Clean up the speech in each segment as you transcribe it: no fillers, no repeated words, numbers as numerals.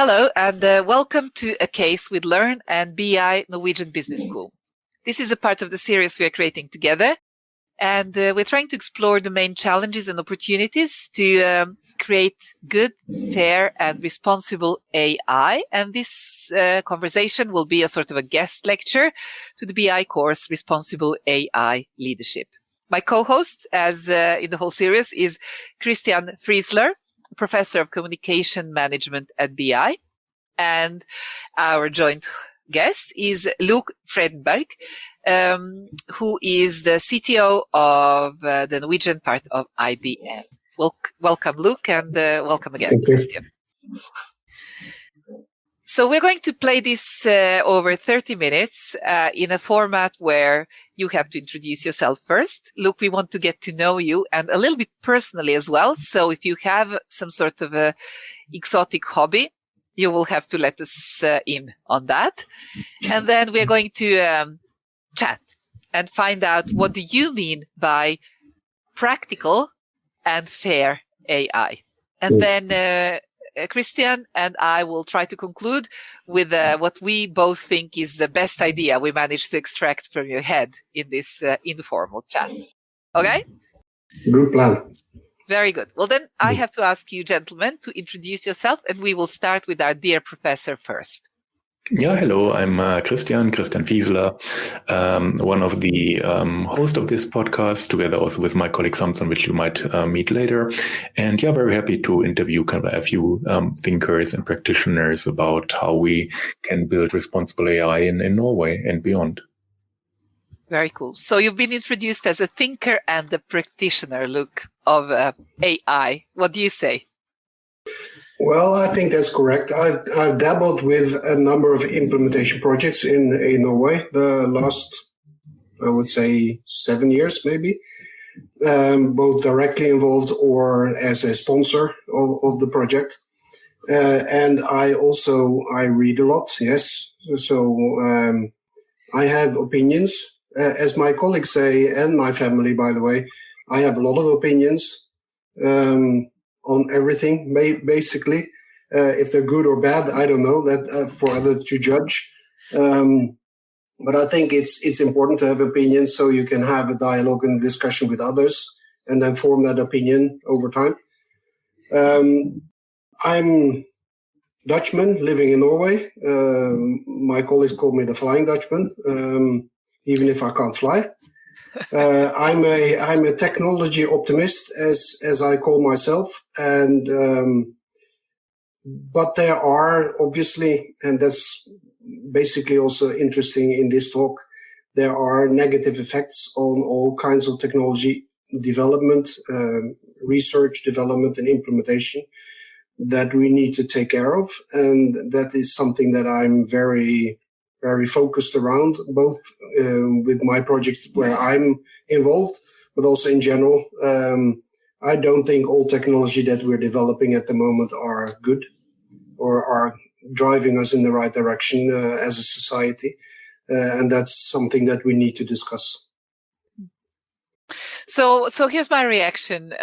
Hello, and welcome to A Case with LØRN and BI Norwegian Business School. This is a part of the series we are creating together, and we're trying to explore the main challenges and opportunities to create good, fair, and responsible AI. And this conversation will be a sort of a guest lecture to the BI course, Responsible AI Leadership. My co-host, as in the whole series, is Christian Fiesler, Professor of Communication Management at BI. And our joint guest is Loek Vredenberg, who is the CTO of the Norwegian part of IBM. Welcome, Loek, and welcome again, Christian. So we're going to play this over 30 minutes in a format where you have to introduce yourself first. Loek, we want to get to know you and a little bit personally as well. So if you have some sort of a exotic hobby, you will have to let us in on that. And then we're going to chat and find out what do you mean by practical and fair AI. And then Christian and I will try to conclude with what we both think is the best idea we managed to extract from your head in this informal chat. Okay? Good plan. Very good. Well, then I have to ask you, gentlemen, to introduce yourself, and we will start with our dear professor first. Yeah, hello, I'm Christian Fiesler, one of the hosts of this podcast, together also with my colleague Samson, which you might meet later. And yeah, very happy to interview kind of a few thinkers and practitioners about how we can build responsible AI in Norway and beyond. Very cool. So you've been introduced as a thinker and a practitioner, Loek, of AI. What do you say? Well, I think that's correct. I've dabbled with a number of implementation projects in Norway the last, I would say, 7 years maybe, both directly involved or as a sponsor of the project. And I read a lot, yes. So I have opinions. As my colleagues say, and my family, by the way, I have a lot of opinions on everything, basically. If they're good or bad, I don't know, that for others to judge. But I think it's important to have opinions so you can have a dialogue and discussion with others and then form that opinion over time. I'm Dutchman living in Norway. My colleagues call me the Flying Dutchman, even if I can't fly. I'm a technology optimist, as I call myself, and but there are obviously, and that's basically also interesting in this talk, there are negative effects on all kinds of technology development, research, development, and implementation that we need to take care of, and that is something that I'm very focused around, both with my projects where I'm involved, but also in general. I don't think all technology that we're developing at the moment are good or are driving us in the right direction as a society. And that's something that we need to discuss. So here's my reaction.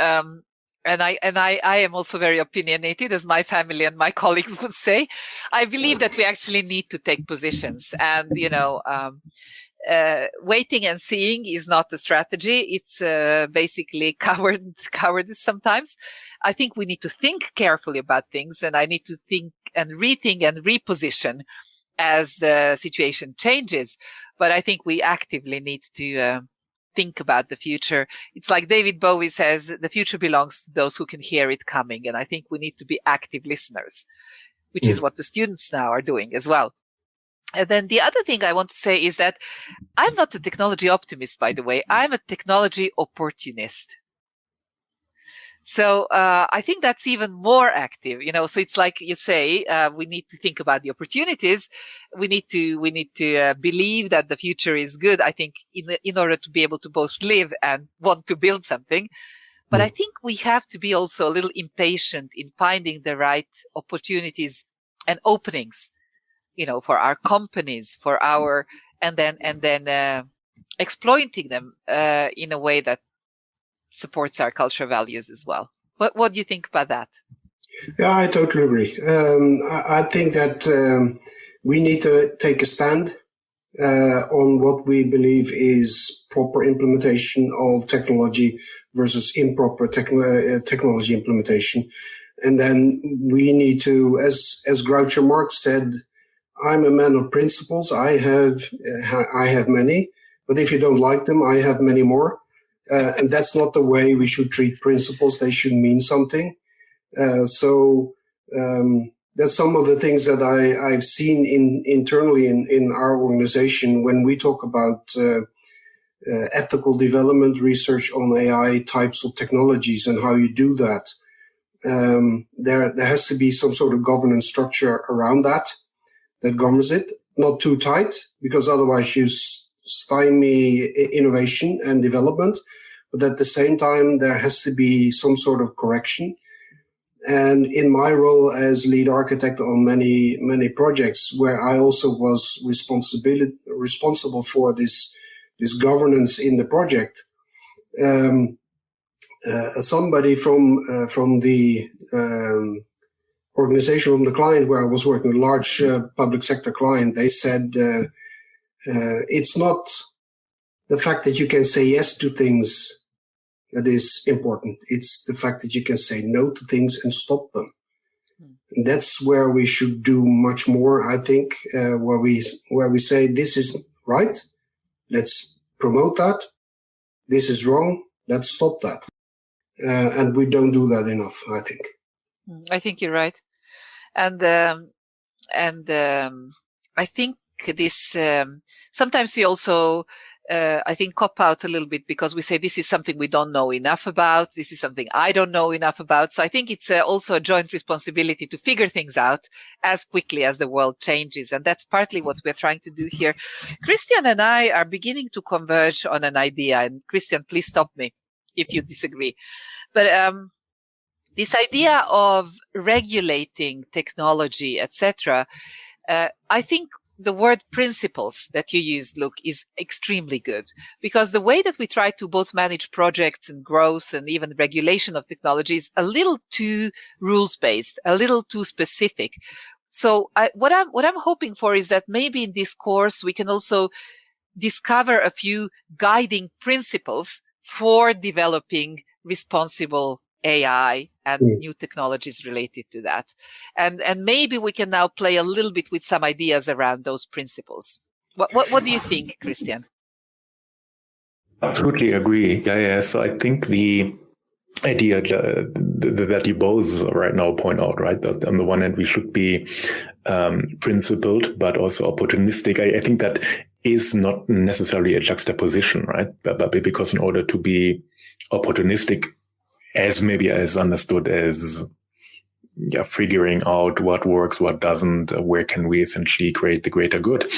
And I am also very opinionated, as my family and my colleagues would say. I believe that we actually need to take positions, and waiting and seeing is not a strategy. It's basically cowardice sometimes. I think we need to think carefully about things, and I need to think and rethink and reposition as the situation changes. But I think we actively need to think about the future. It's like David Bowie says, the future belongs to those who can hear it coming. And I think we need to be active listeners, which is what the students now are doing as well. And then the other thing I want to say is that I'm not a technology optimist, by the way. I'm a technology opportunist. So I think that's even more active, so it's like you say, we need to think about the opportunities. We need to believe that the future is good, I think, in order to be able to both live and want to build something. But I think we have to be also a little impatient in finding the right opportunities and openings, for our companies, and then exploiting them in a way that supports our cultural values as well. What do you think about that? Yeah, I totally agree. I think that we need to take a stand on what we believe is proper implementation of technology versus improper technology implementation. And then we need to, as Groucho Marx said, I'm a man of principles. I have many, but if you don't like them, I have many more. And that's not the way we should treat principles. They should mean something. So that's some of the things that I've seen internally in our organization when we talk about ethical development research on AI types of technologies and how you do that. There has to be some sort of governance structure around that governs it, not too tight, because otherwise you stymie innovation and development. But at the same time, there has to be some sort of correction. And in my role as lead architect on many projects, where I also was responsible for this governance in the project, somebody from the organization, from the client where I was working, a large public sector client, they said it's not the fact that you can say yes to things that is important. It's the fact that you can say no to things and stop them. And that's where we should do much more, I think, where we say this is right, let's promote that. This is wrong, let's stop that. And we don't do that enough, I think. I think you're right. And I think this, sometimes we also, I think, cop out a little bit because we say this is something we don't know enough about. This is something I don't know enough about. So I think it's also a joint responsibility to figure things out as quickly as the world changes. And that's partly what we're trying to do here. Christian and I are beginning to converge on an idea. And Christian, please stop me if you disagree. But this idea of regulating technology, etc., I think the word principles that you used, Loek, is extremely good, because the way that we try to both manage projects and growth and even regulation of technology is a little too rules-based, a little too specific. So what I'm hoping for is that maybe in this course we can also discover a few guiding principles for developing responsible AI and new technologies related to that. And maybe we can now play a little bit with some ideas around those principles. What do you think, Christian? Absolutely agree. Yeah. So I think the idea that you both right now point out, right, that on the one hand we should be principled, but also opportunistic. I think that is not necessarily a juxtaposition, right? But because in order to be opportunistic, as maybe as understood as figuring out what works, what doesn't, where can we essentially create the greater good.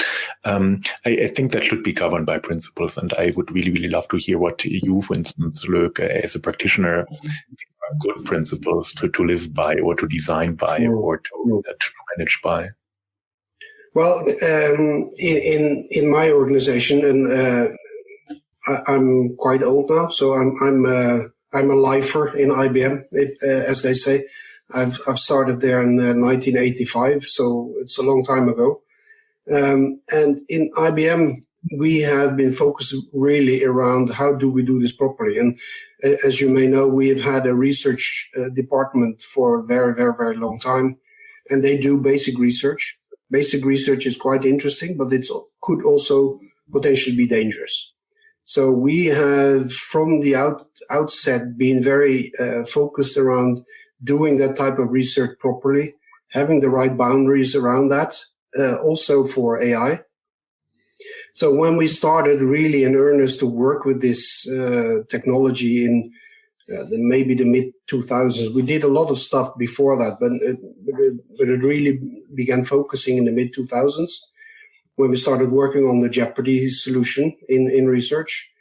I think that should be governed by principles. And I would really, really love to hear what you, for instance, Loek, as a practitioner, good principles to live by or to design by or to manage by. Well, in my organization, and I'm quite old now, so I'm a lifer in IBM, as they say. I've started there in 1985, so it's a long time ago. And in IBM, we have been focused really around how do we do this properly. And as you may know, we have had a research department for a very, very, very long time, and they do basic research. Basic research is quite interesting, but it could also potentially be dangerous. So we have, from the outset, been very focused around doing that type of research properly, having the right boundaries around that, also for AI. So when we started really in earnest to work with this technology in maybe the mid-2000s, we did a lot of stuff before that, but it really began focusing in the mid-2000s. When we started working on the Jeopardy solution in research,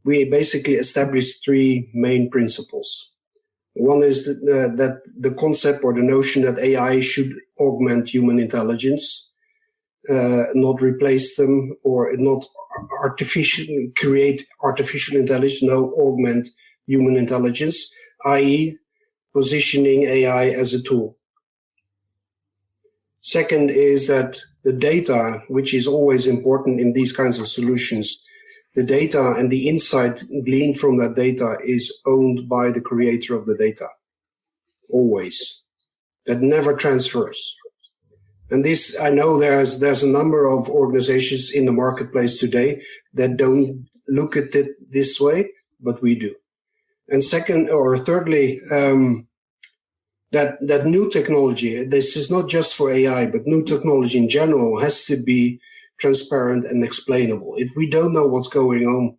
we basically established three main principles. One is that the concept or the notion that AI should augment human intelligence, not replace them, or not create artificial intelligence, no, augment human intelligence, i.e., positioning AI as a tool. Second is that the data, which is always important in these kinds of solutions, the data and the insight gleaned from that data is owned by the creator of the data. Always. That never transfers. And this, I know there's a number of organizations in the marketplace today that don't look at it this way, but we do. And thirdly, that new technology, this is not just for AI, but new technology in general has to be transparent and explainable. If we don't know what's going on,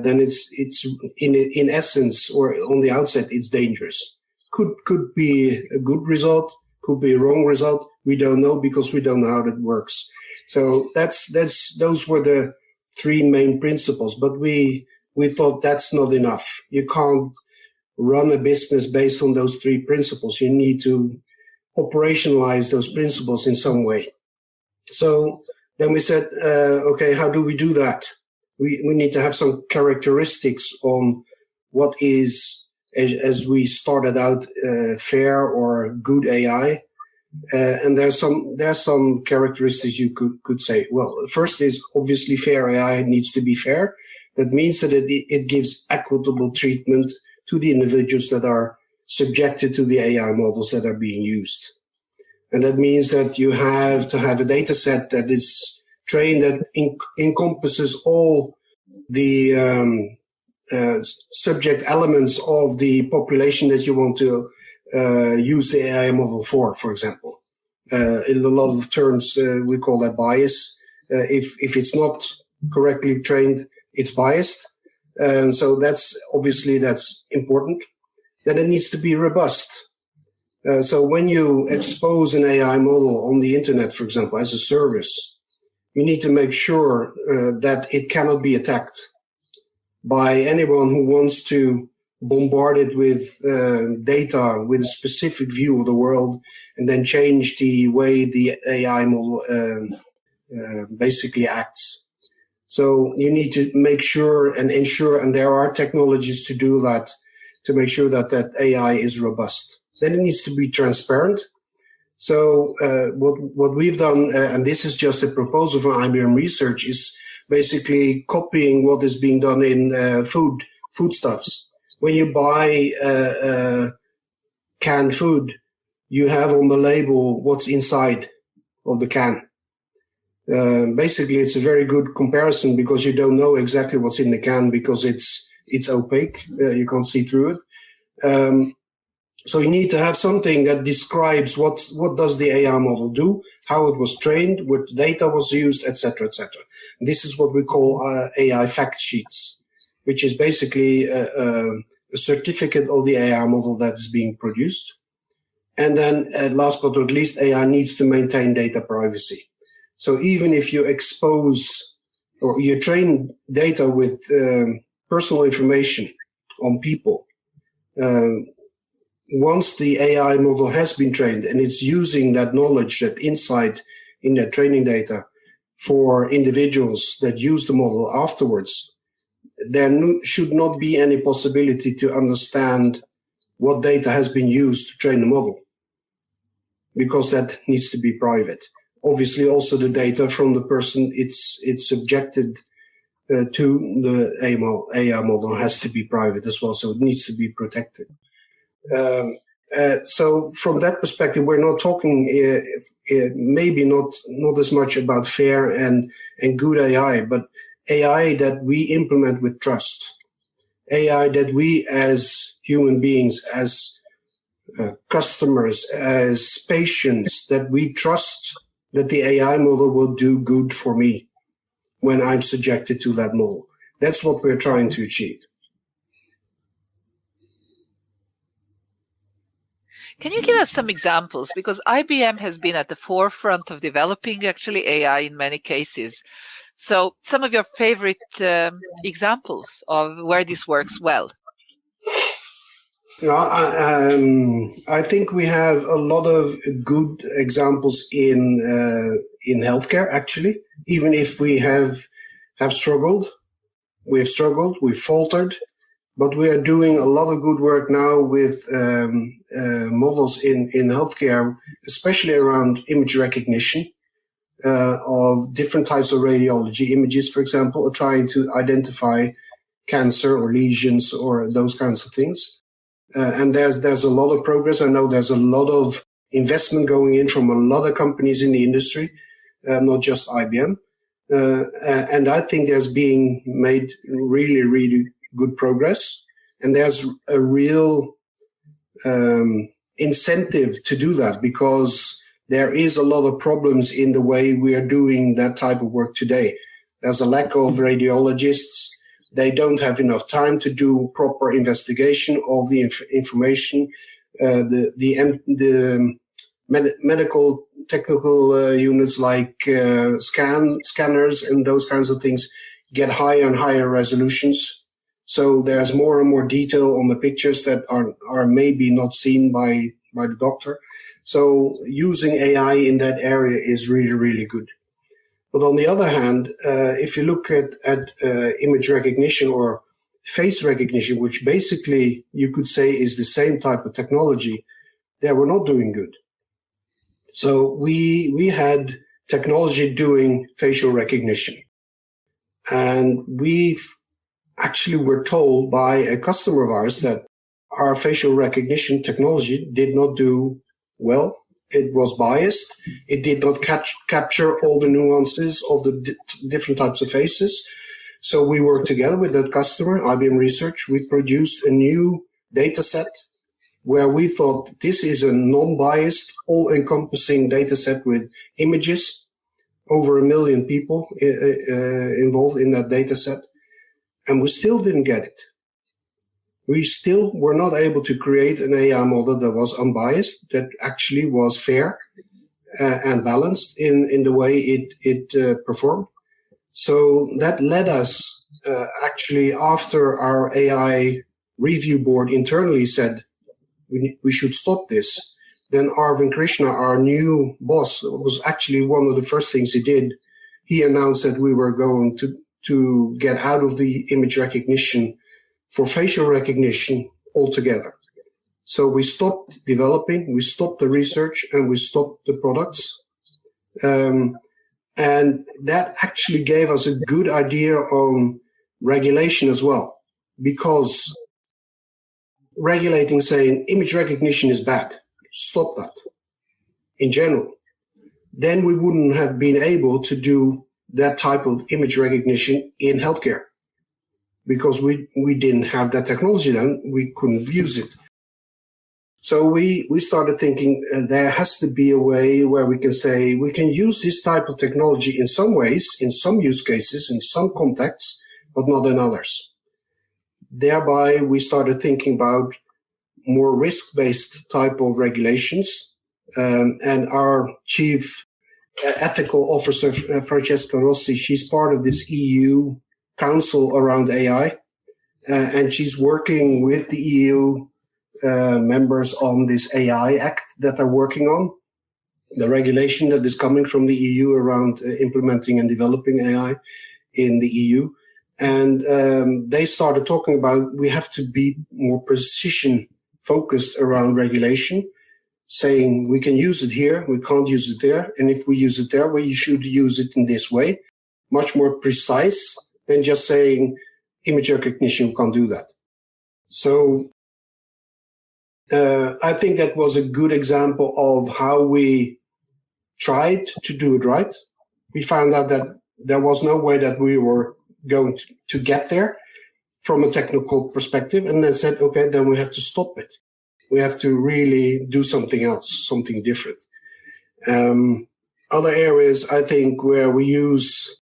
then it's in essence, or on the outset, it's dangerous. Could be a good result, could be a wrong result. We don't know because we don't know how it works. So those were the three main principles. But we thought that's not enough. You can't run a business based on those three principles. You need to operationalize those principles in some way. So then we said, okay, how do we do that? We need to have some characteristics on what is, as we started out, fair or good AI. And there's some characteristics you could say. Well, first is obviously fair AI needs to be fair. That means that it gives equitable treatment to the individuals that are subjected to the AI models that are being used. And that means that you have to have a data set that is trained that encompasses all the subject elements of the population that you want to use the AI model for example. In a lot of terms, we call that bias. If it's not correctly trained, it's biased. And so that's important. Then it needs to be robust. So when you expose an AI model on the internet, for example, as a service, you need to make sure that it cannot be attacked by anyone who wants to bombard it with data with a specific view of the world and then change the way the AI model basically acts. So you need to make sure and ensure, and there are technologies to do that, to make sure that AI is robust. Then it needs to be transparent. So what we've done, and this is just a proposal from IBM Research, is basically copying what is being done in foodstuffs. When you buy canned food, you have on the label what's inside of the can. Basically, it's a very good comparison because you don't know exactly what's in the can because it's opaque. You can't see through it. So you need to have something that describes what does the AI model do, how it was trained, what data was used, etc., etc. This is what we call AI fact sheets, which is basically a certificate of the AI model that is being produced. And then, last but not least, AI needs to maintain data privacy. So even if you expose or you train data with personal information on people, once the AI model has been trained and it's using that knowledge, that insight in that training data for individuals that use the model afterwards, there should not be any possibility to understand what data has been used to train the model, because that needs to be private. Obviously, also the data from the person it's subjected to the AI model has to be private as well, so it needs to be protected. So from that perspective, we're not talking maybe not as much about fair and good AI, but AI that we implement with trust, AI that we as human beings, as customers, as patients, that we trust that the AI model will do good for me when I'm subjected to that model. That's what we're trying to achieve. Can you give us some examples? Because IBM has been at the forefront of developing actually AI in many cases. So some of your favorite examples of where this works well. I think we have a lot of good examples in healthcare, actually. Even if we have struggled, we've faltered, But we are doing a lot of good work now with models in healthcare, especially around image recognition of different types of radiology images, for example, or trying to identify cancer or lesions or those kinds of things. And there's a lot of progress. I know there's a lot of investment going in from a lot of companies in the industry, not just IBM. And I think there's being made really, really good progress. And there's a real incentive to do that, because there is a lot of problems in the way we are doing that type of work today. There's a lack of radiologists. They don't have enough time to do proper investigation of the information. The medical technical units like scanners and those kinds of things get higher and higher resolutions. So there's more and more detail on the pictures that are maybe not seen by the doctor. So using AI in that area is really, really good. But on the other hand, if you look at image recognition or face recognition, which basically you could say is the same type of technology, they were not doing good. So we had technology doing facial recognition. And we actually were told by a customer of ours that our facial recognition technology did not do well. It was biased. It did not capture all the nuances of the different types of faces. So we worked together with that customer, IBM Research. We produced a new data set where we thought this is a non-biased, all-encompassing data set with images, over 1 million people involved in that data set. And we still didn't get it. We still were not able to create an AI model that was unbiased, that actually was fair and balanced in the way it performed. So that led us actually, after our AI review board internally said we should stop this, then Arvind Krishna, our new boss, was actually one of the first things he did. He announced that we were going to get out of the image recognition for facial recognition altogether. So we stopped developing, we stopped the research, and we stopped the products. And that actually gave us a good idea on regulation as well, because regulating, saying image recognition is bad, stop that in general, then we wouldn't have been able to do that type of image recognition in healthcare, because we didn't have that technology then, we couldn't use it. So we started thinking there has to be a way where we can say we can use this type of technology in some ways, in some use cases, in some contexts, but not in others. Thereby, we started thinking about more risk-based type of regulations. And our chief ethical officer, Francesca Rossi, she's part of this EU council around AI. And she's working with the EU members on this AI Act that they're working on, the regulation that is coming from the EU around implementing and developing AI in the EU. And they started talking about we have to be more precision focused around regulation, saying we can use it here, we can't use it there. And if we use it there, we should use it in this way, much more precise than just saying image recognition can't do that. So I think that was a good example of how we tried to do it right. We found out that there was no way that we were going to get there from a technical perspective, and then said, okay, then we have to stop it. We have to really do something else, something different. Other areas, I think, where we use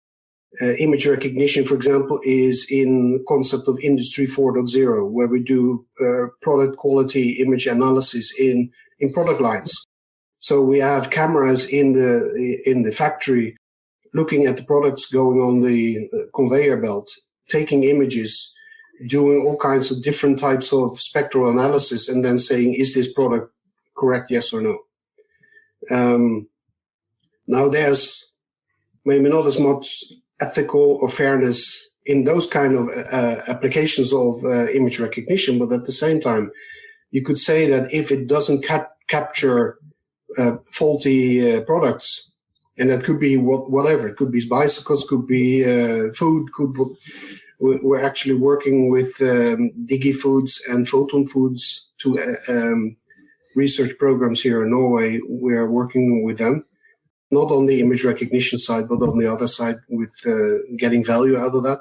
image recognition, for example, is in the concept of Industry 4.0, where we do product quality image analysis in product lines. So we have cameras in the factory looking at the products going on the conveyor belt, taking images, doing all kinds of different types of spectral analysis, and then saying, is this product correct, yes or no? Now there's maybe not as much ethical or fairness in those kind of applications of image recognition. But at the same time, you could say that if it doesn't capture faulty products, and that could be whatever, it could be bicycles, could be food, we're actually working with DigiFoods and Photon Foods to research programs here in Norway. We are working with them, not on the image recognition side, but on the other side with getting value out of that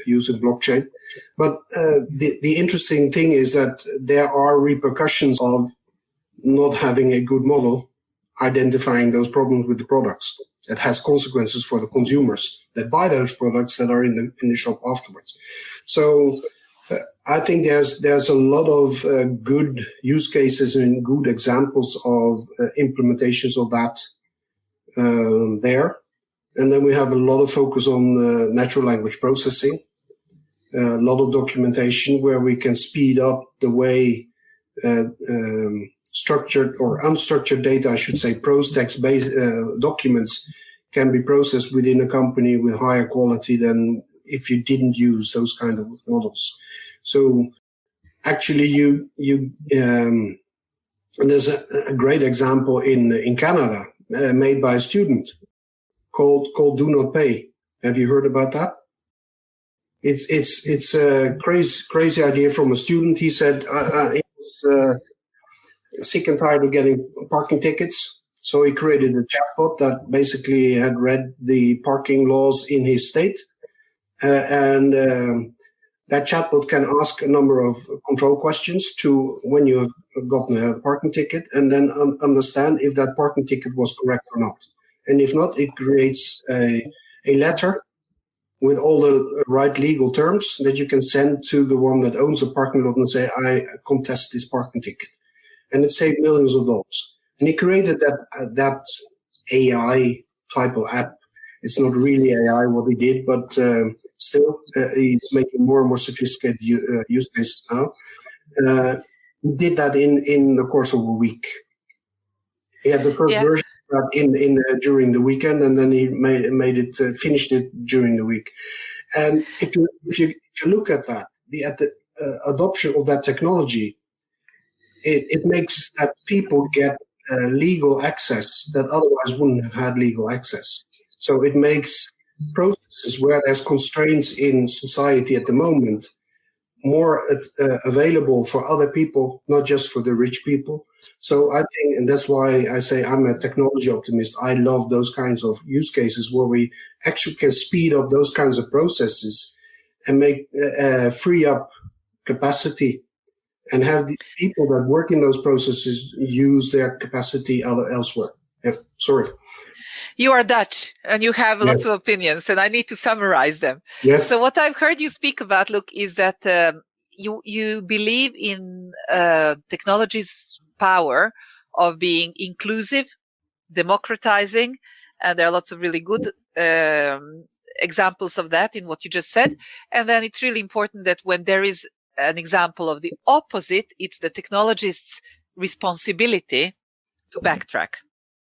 using blockchain. But the interesting thing is that there are repercussions of not having a good model identifying those problems with the products. That has consequences for the consumers that buy those products that are in the shop afterwards. So I think there's a lot of good use cases and good examples of implementations of that there. And then we have a lot of focus on natural language processing, a lot of documentation where we can speed up the way structured or unstructured data, I should say, prose text-based documents can be processed within a company with higher quality than if you didn't use those kind of models. So actually, and there's a great example in Canada made by a student called Do Not Pay. Have you heard about that? It's a crazy idea from a student. He said he was sick and tired of getting parking tickets. So he created a chatbot that basically had read the parking laws in his state. And that chatbot can ask a number of control questions to when you have gotten a parking ticket, and then understand if that parking ticket was correct or not. And if not, it creates a letter with all the right legal terms that you can send to the one that owns the parking lot and say, I contest this parking ticket. And it saved millions of dollars. And he created that AI type of app. It's not really AI what he did, but still he's making more and more sophisticated use cases now. He did that in the course of a week. He had the first version of that during the weekend, and then he finished it during the week. And if you look at that, the adoption of that technology, it makes that people get legal access that otherwise wouldn't have had legal access. So it makes processes where there's constraints in society at the moment more available for other people, not just for the rich people. So I think, and that's why I say I'm a technology optimist. I love those kinds of use cases where we actually can speed up those kinds of processes and make free up capacity and have the people that work in those processes use their capacity elsewhere. Yeah, sorry. You are Dutch and you have lots of opinions, and I need to summarize them. Yes. So what I've heard you speak about, Loek, is that you believe in technology's power of being inclusive, democratizing, and there are lots of really good examples of that in what you just said. And then it's really important that when there is an example of the opposite, it's the technologist's responsibility to backtrack.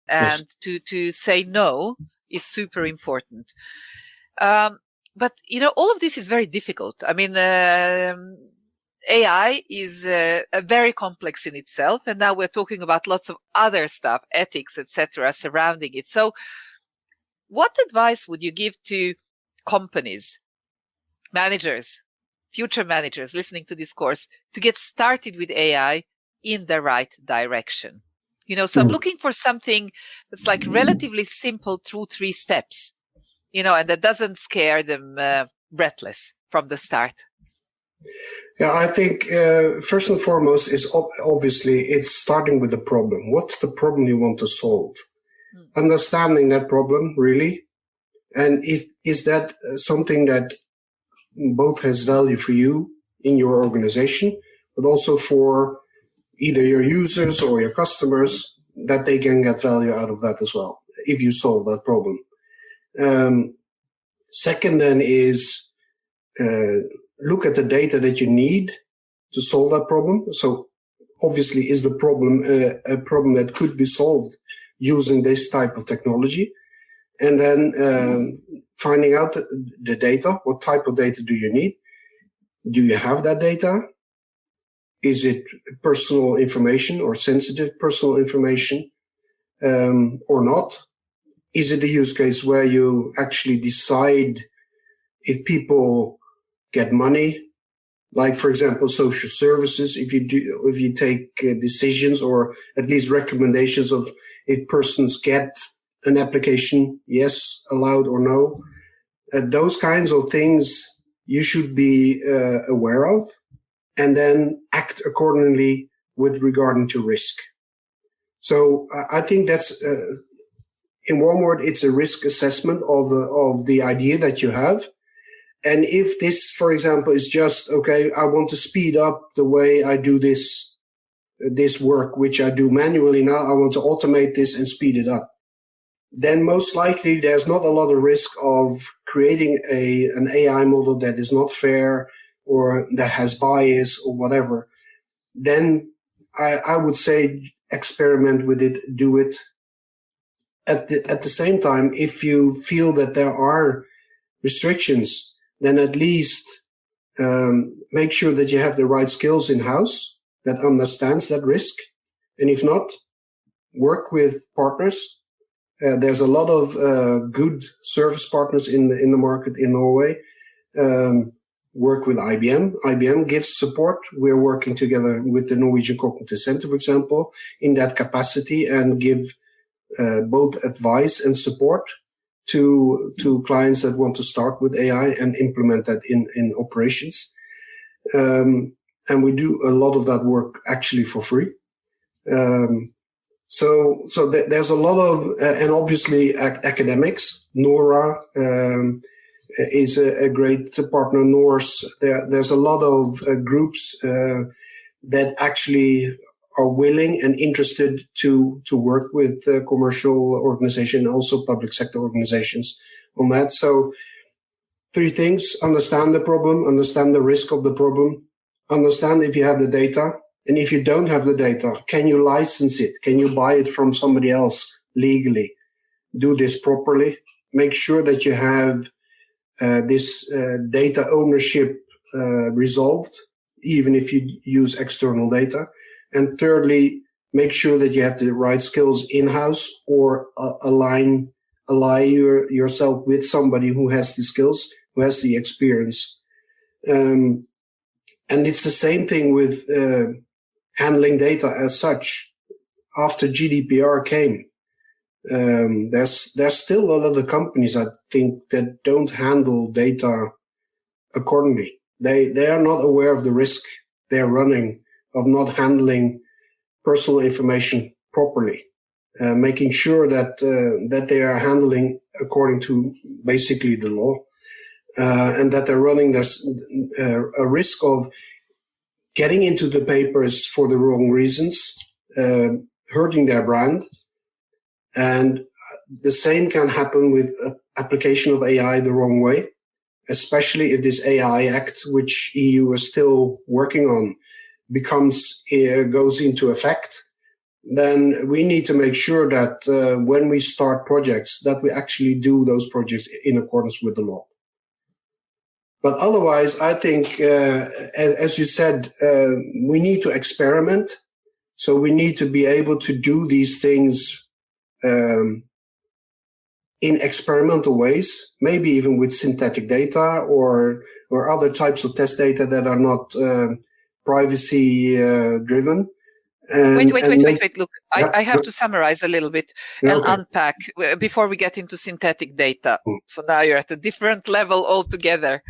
And to say no is super important. But, all of this is very difficult. I mean, AI is very complex in itself. And now we're talking about lots of other stuff, ethics, etc., surrounding it. So what advice would you give to companies, managers, future managers listening to this course to get started with AI in the right direction? So I'm looking for something that's like relatively simple 2-3 steps, and that doesn't scare them breathless from the start. Yeah, I think first and foremost is obviously it's starting with the problem. What's the problem you want to solve? Understanding that problem, really. And is that something that both has value for you in your organization, but also for either your users or your customers, that they can get value out of that as well, if you solve that problem. Second then is look at the data that you need to solve that problem. So obviously is the problem a problem that could be solved using this type of technology? and then finding out the data. What type of data do you need? Do you have that data? Is it personal information or sensitive personal information or not? Is it a use case where you actually decide if people get money? Like, for example, social services, if you take decisions or at least recommendations of if persons get an application, yes, allowed or no, those kinds of things you should be aware of, and then act accordingly with regard to risk. So I think that's, in one word, it's a risk assessment of the idea that you have. And if this, for example, is just, okay, I want to speed up the way I do this work, which I do manually now, I want to automate this and speed it up, then most likely there's not a lot of risk of creating an AI model that is not fair or that has bias or whatever. Then I would say experiment with it, do it. At the same time, if you feel that there are restrictions, then at least make sure that you have the right skills in-house that understands that risk. And if not, work with partners. There's a lot of good service partners in the market in Norway. Work with IBM. IBM gives support. We're working together with the Norwegian Cognitive Center, for example, in that capacity, and give both advice and support to clients that want to start with AI and implement that in operations. And we do a lot of that work actually for free. So there's a lot of, and obviously academics. Nora is a great partner. Norse. There's a lot of groups that actually are willing and interested to work with commercial organizations and also public sector organizations on that. So 3 things: understand the problem, understand the risk of the problem, understand if you have the data, and if you don't have the data, can you license it? Can you buy it from somebody else legally? Do this properly. Make sure that you have this data ownership resolved, even if you use external data. And thirdly, make sure that you have the right skills in-house or ally yourself with somebody who has the skills, who has the experience. And it's the same thing with handling data as such. After GDPR came, there's still a lot of companies, I think, that don't handle data accordingly. They are not aware of the risk they're running of not handling personal information properly, making sure that they are handling according to basically the law, and that they're running this a risk of getting into the papers for the wrong reasons, hurting their brand. And the same can happen with application of AI the wrong way, especially if this AI Act, which EU is still working on, goes into effect. Then we need to make sure that when we start projects, that we actually do those projects in accordance with the law. But otherwise, I think, as you said, we need to experiment. So we need to be able to do these things in experimental ways, maybe even with synthetic data or other types of test data that are not privacy driven. Wait, Look, I have to summarize a little bit and unpack before we get into synthetic data. For now, you're at a different level altogether.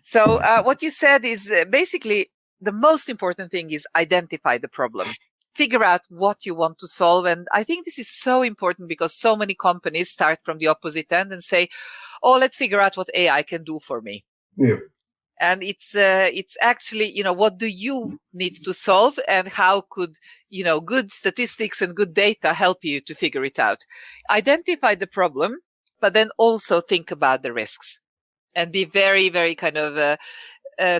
So what you said is basically the most important thing is identify the problem. Figure out what you want to solve. And I think this is so important because so many companies start from the opposite end and say, oh, let's figure out what AI can do for me. Yeah. And it's actually, what do you need to solve and how could, good statistics and good data help you to figure it out? Identify the problem, but then also think about the risks and be very, very kind of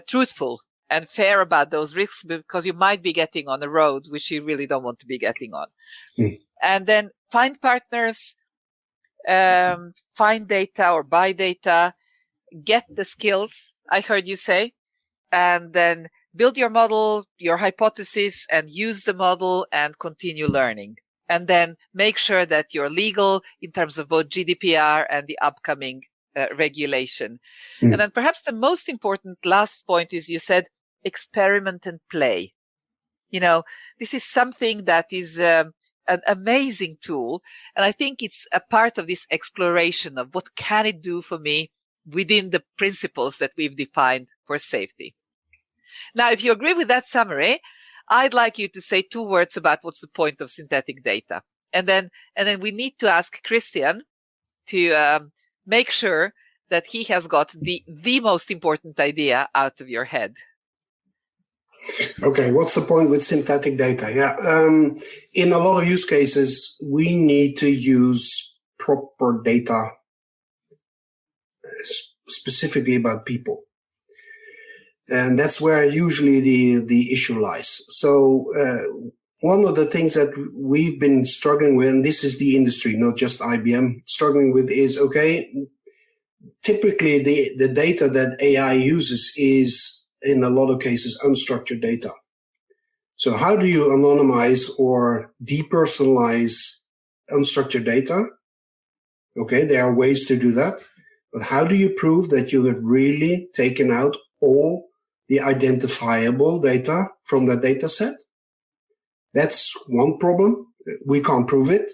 truthful and fair about those risks, because you might be getting on a road which you really don't want to be getting on. And then find partners, find data or buy data, get the skills, I heard you say, and then build your model, your hypothesis, and use the model and continue learning. And then make sure that you're legal in terms of both GDPR and the upcoming regulation. And then perhaps the most important last point is you said experiment and play. This is something that is an amazing tool. And I think it's a part of this exploration of what can it do for me within the principles that we've defined for safety. Now, if you agree with that summary, I'd like you to say 2 words about what's the point of synthetic data. And then we need to ask Christian to make sure that he has got the most important idea out of your head. Okay, what's the point with synthetic data? In a lot of use cases, we need to use proper data, specifically about people. And that's where usually the issue lies. So one of the things that we've been struggling with, and this is the industry, not just IBM, struggling with is, typically the data that AI uses is, in a lot of cases, unstructured data. So how do you anonymize or depersonalize unstructured data? Okay, there are ways to do that. But how do you prove that you have really taken out all the identifiable data from that data set? That's one problem. We can't prove it.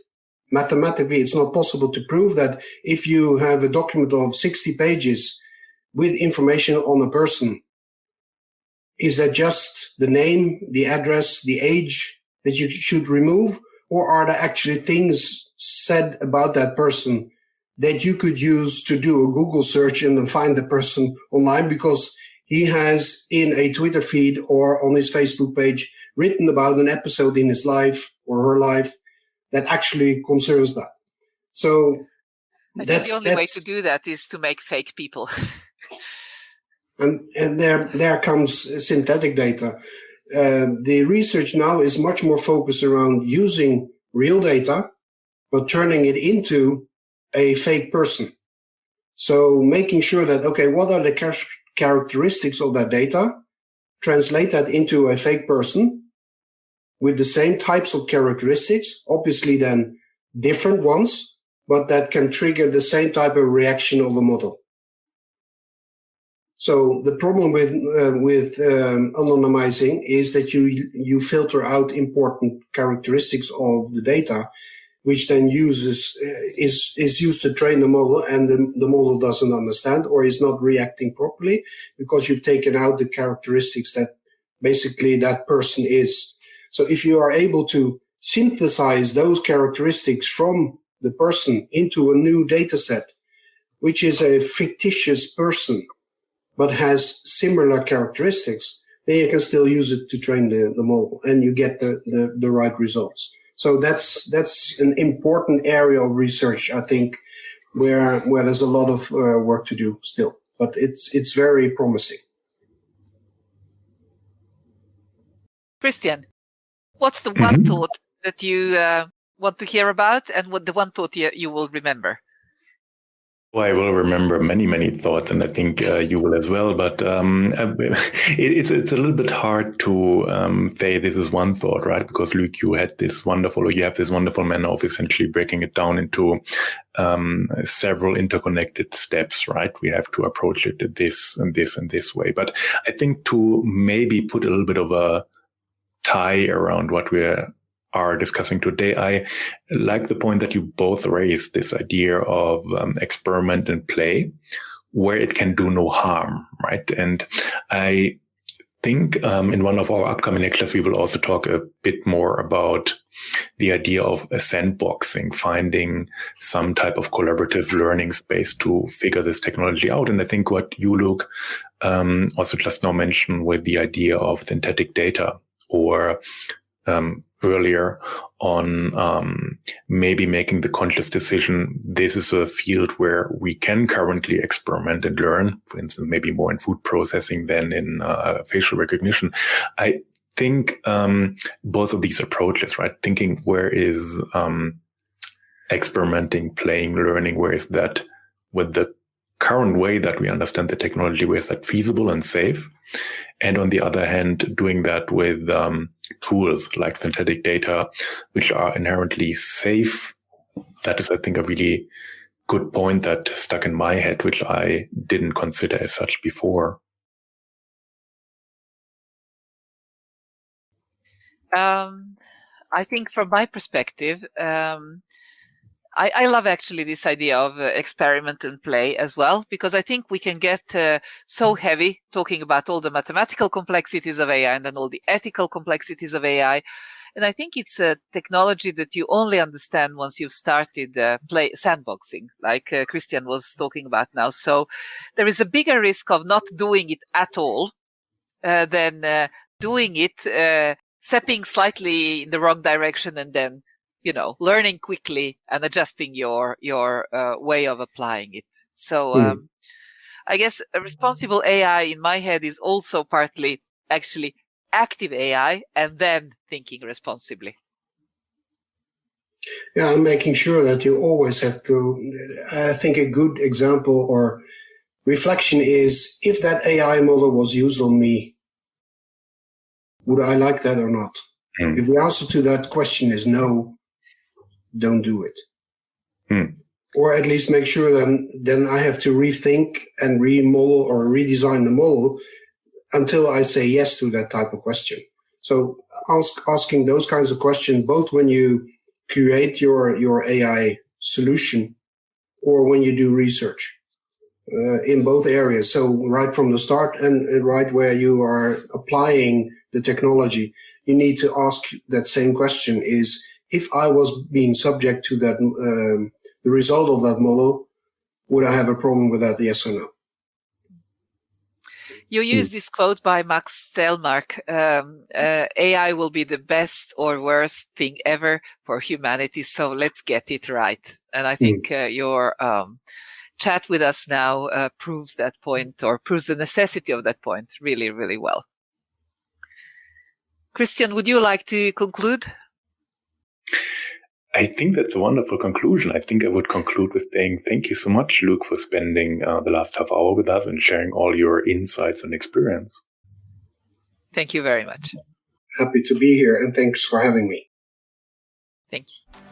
Mathematically, it's not possible to prove that if you have a document of 60 pages with information on a person, is that just the name, the address, the age that you should remove? Or are there actually things said about that person that you could use to do a Google search and then find the person online because he has in a Twitter feed or on his Facebook page written about an episode in his life or her life that actually concerns that. So I think the only way to do that is to make fake people. And there comes synthetic data. The research now is much more focused around using real data, but turning it into a fake person. So making sure that, what are the characteristics of that data, translate that into a fake person with the same types of characteristics, obviously then different ones, but that can trigger the same type of reaction of a model. So the problem with anonymizing is that you filter out important characteristics of the data, which then is used to train the model, and the model doesn't understand or is not reacting properly because you've taken out the characteristics that basically that person is. So if you are able to synthesize those characteristics from the person into a new data set, which is a fictitious person, but has similar characteristics, then you can still use it to train the model and you get the right results. So that's an important area of research, I think, where there's a lot of work to do still, but it's very promising. Christian, what's the one thought that you want to hear about, and what the one thought you will remember? Well, I will remember many, many thoughts, and I think you will as well. But it's a little bit hard to say this is one thought, right? Because Loek, you have this wonderful manner of essentially breaking it down into several interconnected steps, right? We have to approach it this and this and this way. But I think to maybe put a little bit of a tie around what we are discussing today, I like the point that you both raised, this idea of experiment and play where it can do no harm, right? And I think in one of our upcoming lectures, we will also talk a bit more about the idea of a sandboxing, finding some type of collaborative learning space to figure this technology out. And I think what you, Loek, also just now mentioned with the idea of synthetic data, or earlier on maybe making the conscious decision, this is a field where we can currently experiment and learn, for instance, maybe more in food processing than in facial recognition. I think both of these approaches, right? Thinking where is experimenting, playing, learning, where is that with the current way that we understand the technology, where is that feasible and safe? And on the other hand, doing that with tools like synthetic data, which are inherently safe. That is, I think, a really good point that stuck in my head, which I didn't consider as such before. I think from my perspective, I love actually this idea of experiment and play as well, because I think we can get so heavy talking about all the mathematical complexities of AI and then all the ethical complexities of AI. And I think it's a technology that you only understand once you've started sandboxing, like Christian was talking about now. So there is a bigger risk of not doing it at all than doing it, stepping slightly in the wrong direction and then learning quickly and adjusting your way of applying it. So I guess a responsible AI in my head is also partly actually active AI and then thinking responsibly. Yeah, I'm making sure that you always have to, I think a good example or reflection is, if that AI model was used on me, would I like that or not? If the answer to that question is no, don't do it. Or at least make sure then I have to rethink and remodel or redesign the model until I say yes to that type of question. So asking those kinds of questions, both when you create your AI solution or when you do research in both areas. So right from the start and right where you are applying the technology, you need to ask that same question is, if I was being subject to that, the result of that model, would I have a problem with that, yes or no? You use this quote by Max Telmark, AI will be the best or worst thing ever for humanity, so let's get it right. And I think your chat with us now proves that point, or proves the necessity of that point really, really well. Christian, would you like to conclude? I think that's a wonderful conclusion. I think I would conclude with saying thank you so much, Loek, for spending the last half hour with us and sharing all your insights and experience. Thank you very much. Happy to be here, and thanks for having me. Thank you.